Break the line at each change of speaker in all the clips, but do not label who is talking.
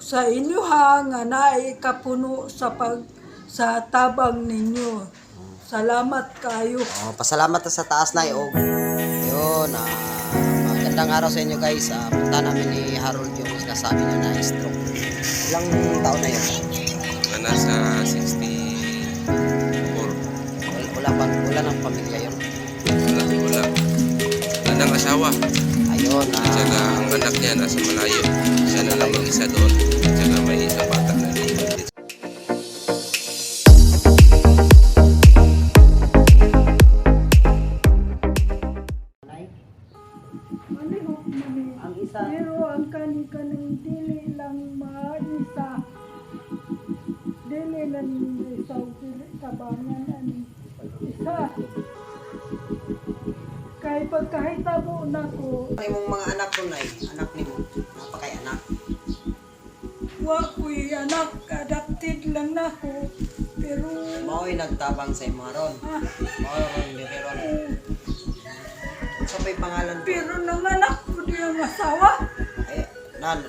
sa inyo ha nga naikapuno sa tabang ninyo. Salamat kayo.
Oh, pasalamat sa taas na og yun. Magandang araw sa inyo guys. Punta namin ni Harold yung sinasabi niya na stroke. Ilang taon na yun?
Nasa 64.
Wala ng pamilya yun.
Wala nang asawa.
Ayun.
Tsaka ang anak niya nasa malayo. Siya na lang mag-isa doon. Tsaka may isang bata na naiwan dito.
Ang isa.
Pero ang kani-kanang dili lang maisa. Dili lang isa dili kabangan ani isa. Kay pagkahitabo nako,
Ano yung mga anak ko na anak ni mo? Napakay anak.
wa ko'y anak, adopted lang nako. Pero
Mao'y nagtabang sa imo ron. Mao'y ron diri ron. Sa may pangalan ko.
pero nanganak ko di ang asawa.
Ay,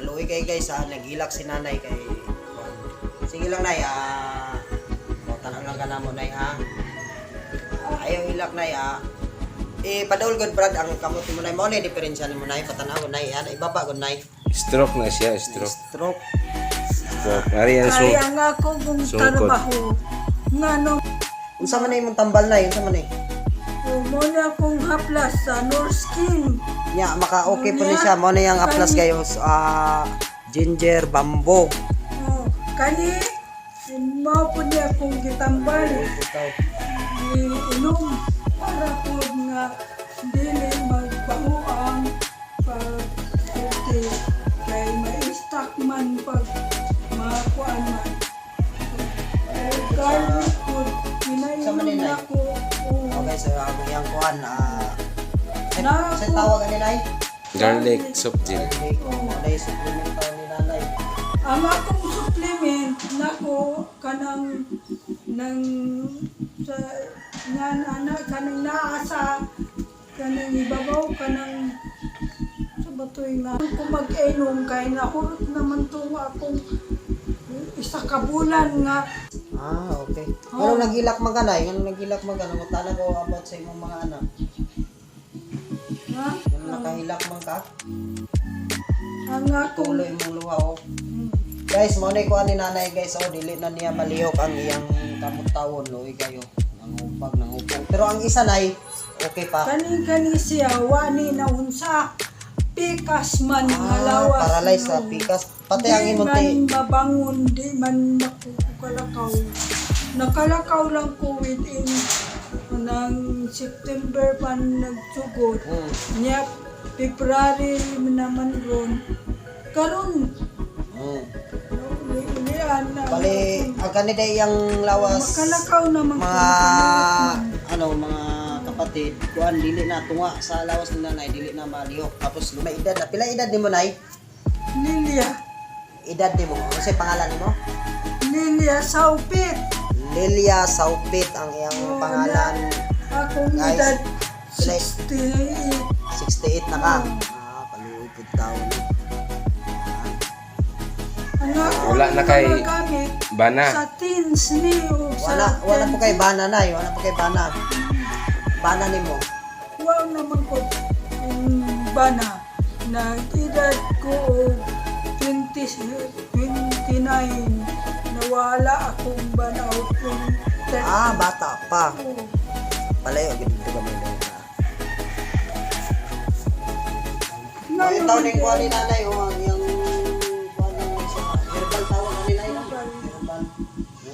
luwi kay guys naghilak si nanay kay sige lang nay tanong lang ka na mo nay ha. Ayaw hilak nay padol good brad ang kamot mo nay mo ni diferensya ni mo nay patanaw nay ibaba gud nay.
Stroke na siya, stroke.
Stroke.
Ari yan
Kaya nga ako kung
sungkot.
trabaho. Nga no,
Unsa man imong tambal nay? Unsa man
muna akong haplas sa Norskin.
Nya maka okay po ni siya mo na yang aplas kayo ginger bamboo.
Kani, mao po niya akong gitambal. Inom para po nga dili magbahuang pag okay. Kay ma-stock man pag makuan man. Garlic food, kinainom ako.
Okay, so ako yang kuan
Na
sa
ako.
tawag ani nay?
Garlic soup gel.
Nay supplement pa ni nanay.
Ang akong supplement nako kanang nang sa ngan anak kanang naasa kanang ibabaw kanang sa batoy nga kung mag-inom kay nahurot naman tong akong isa ka bulan nga
Okay. Pero nagilak man ka nay, ngano nagilak man ka nang tala ko about sa imong mga anak.
nga
Ngano nakahilak man ka?
ang akong
Tuloy mo luha Guys, mo na kuan ni nanay guys, dili na niya malihok ang iyang kamutawon luoy kayo. Nangupag. Pero ang isa nay, okay pa.
kani siya wani na unsa pikas man nga lawas
Paralyzed sa pikas. Pati ang imong
di man mabangon, di man nakukalakaw. Nakalakaw lang ko within ng September pa nagsugod. Niya, February naman ron. Karon, ulian na.
Bali, ang kanida iyang lawas
Makalakaw naman ko.
mga kapatid, kuan dili na tunga sa lawas ni nanay, dili na malihok. Tapos lumay edad na. Pila edad nimo nay?
Lilia.
Edad nimo. Ano sa pangalan nimo?
Lilia Saupit.
Lilia Saupit ang iyang pangalan.
Akong
Guys,
edad
pila-
68.
68 na ka. Paluoy pud taon.
Ang ako
Wala na kay
ginagamit
Bana.
sa teens ni o sa
Wala po kay bana nay, wala po kay bana. Bana nimo.
wow naman ko yung bana na edad ko 29 nawala akong banaw kung
Bata pa. Palayo gid gamay na. Ay, taon ni kuha ni nanay yung kuha ng sa herbal tawag ni nanay. Herbal.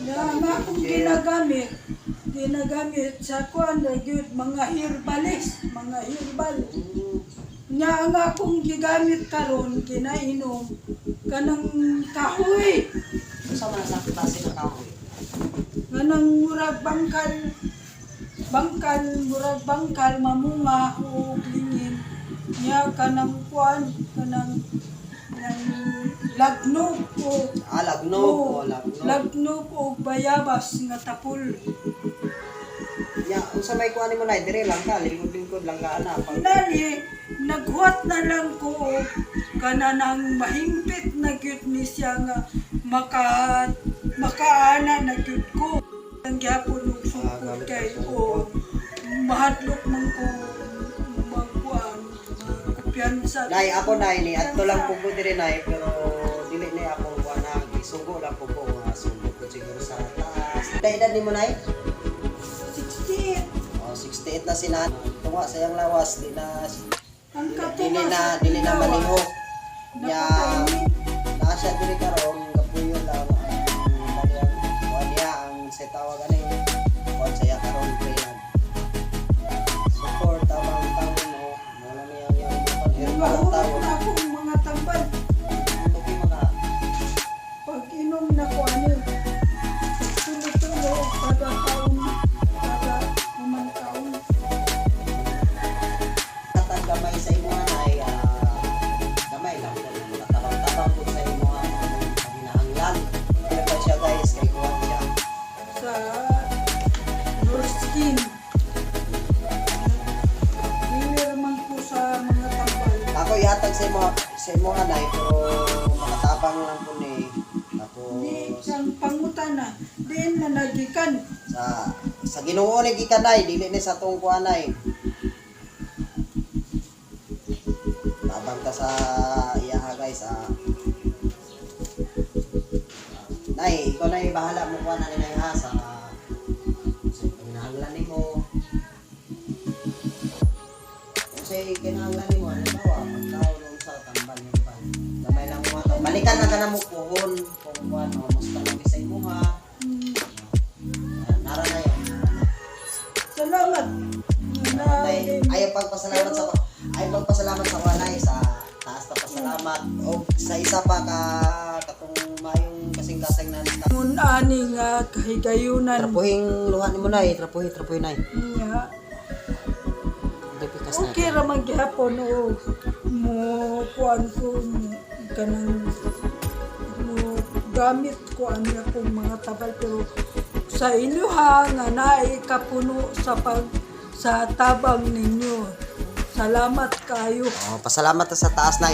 na akong ginagamit sa kuan gyud mga herbal nya ang akong gigamit karon kinainom kanang kahoy
Sa man sa klase ng kahoy.
kanang murag bangkal mamunga o lingin nya kanang kuan kanang lagnog o
Lagnog.
lagnog o bayabas nga tapol.
Ya, unsa may kuha nimo nay dire lang ka, lingkod-lingkod lang ka ana.
Nani, naghuwat na lang ko kanang mahimpit na gyud ni siya nga makaana na gyud ko. Ang gyapon og sugod kay o mahadlok man ko magkuan kumpiyansa.
Nay, ako nay ni adto lang po ko diri nay pero dili ni ako kuan na gisugo lang po ko nga sugo ko siguro sa taas. Edad nimo nay?
68.
Oh, 68 na si Nanay. Tunga sa iyang lawas di na
Ang
dili na malingo. Ya, na siya diri karon kapuyo lang ang kuan niya ang sa tawag ani. Kuan saya karon pre. Support tamang tawo mo. Wala niya yang
Mahurot
tawo.
na akong mga tambal.
Tuki maka.
Pag inom na ko ano, tulo-tulo kada taon, kada naman taon.
Katag gamay sa imo anay, gamay lang po. Katabang-tabang po sa imo ang hinahanglan. Kaya pa siya guys, kay kuwan siya.
Sa your skin. Dili man po sa mga tambal.
Ako ihatag sa imo anay, pero makatabang lang po ni.
Di
Tapos
siyang pangutana, din na nagikan.
sa Ginoo ni gikanay, dili ni sa tong kuanay. Tabang ta sa iyaha guys. Nay, ikaw na bahala mo kuan ani nay ha sa kinahanglan nimo. Kung say kinahanglan nimo, halimbawa, pagkaon sa tambal mo pa. Gamay lang mo ato. Balikan na ka na mo puhon kung kuan o musta mo sa imo ha. Nara na yun.
Salamat.
Ayaw pagpasalamat sa walay sa taas na pasalamat o sa isa pa katong mayong kasing-kasing na
Mun ani nga kahigayunan.
trapuhing luha ni mo na trapuhi na
Nga. Okay ra man gyapon o mo kuan ko kanang mo gamit ko ani akong mga tabal pero sa inyo ha nga naay kapuno sa tabang ninyo. Salamat kayo.
pasalamat ta sa taas na